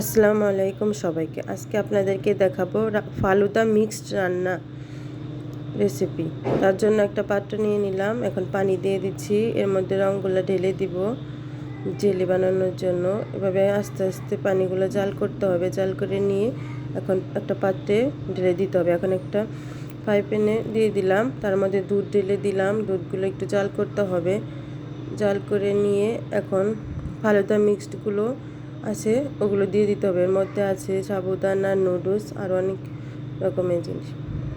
আসসালামু আলাইকুম সবাইকে। আজকে আপনাদেরকে দেখাবো ফালুদা মিক্সড রান্না রেসিপি। তার জন্য একটা পাত্র নিয়ে নিলাম, এখন পানি দিয়ে দিচ্ছি, এর মধ্যে রঙগুলো ঢেলে দিব জেলি বানানোর জন্য। এভাবে আস্তে আস্তে পানিগুলো জাল করতে হবে, জাল করে নিয়ে এখন একটা পাত্রে ঢেলে দিতে হবে। এখন একটা ফ্রাই প্যানে দিয়ে দিলাম, তার মধ্যে দুধ ঢেলে দিলাম, দুধগুলো একটু জাল করতে হবে। জাল করে নিয়ে এখন ফালুদা মিক্সডগুলো আছে ওগুলো দিয়ে দিতে হবে। এর মধ্যে আছে সাবুদানা, নুডলস আর অনেক রকমের জিনিস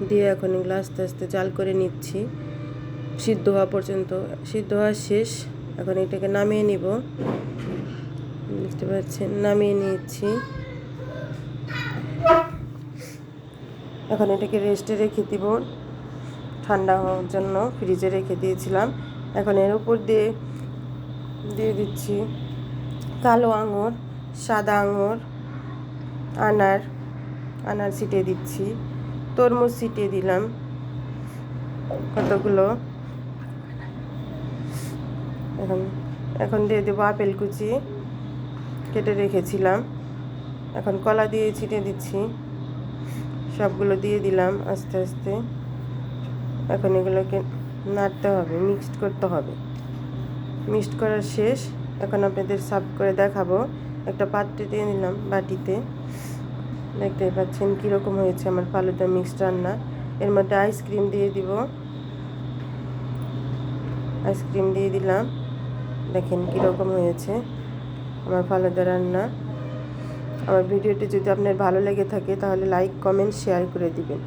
দিয়ে এখন এগুলো আস্তে আস্তে জাল করে নিচ্ছি সিদ্ধ হওয়া পর্যন্ত। সিদ্ধ হওয়া শেষ, এখন এটাকে নামিয়ে নিব। দেখতে পাচ্ছেন, নামিয়ে নিয়েছি। এখন এটাকে রেস্টে রেখে দিব ঠান্ডা হওয়ার জন্য, ফ্রিজে রেখে দিয়েছিলাম। এখন এর উপর দিয়ে দিচ্ছি কালো আঙুর, সাদা আঙুর, আনার ছিটিয়ে দিচ্ছি, তরমুজ ছিটিয়ে দিলাম কতগুলো। এখন দিয়ে দেবো আপেল কুচি কেটে রেখেছিলাম। এখন কলা দিয়ে ছিটিয়ে দিচ্ছি, সবগুলো দিয়ে দিলাম আস্তে আস্তে। এখন এগুলোকে নাড়তে হবে, মিক্সড করতে হবে। মিক্সড করা শেষ, এখন আপনাদের সার্ভ করে দেখাবো। একটা পাত্রে দিয়ে নিলাম, বাটিতে। দেখতেই পাচ্ছেন কীরকম হয়েছে আমার ফালুদা মিক্সড রান্না। এর মধ্যে আইসক্রিম দিয়ে দিব, আইসক্রিম দিয়ে দিলাম। দেখেন কীরকম হয়েছে আমার ফালুদা রান্না। আমার ভিডিওটি যদি আপনার ভালো লেগে থাকে তাহলে লাইক, কমেন্ট, শেয়ার করে দিবেন।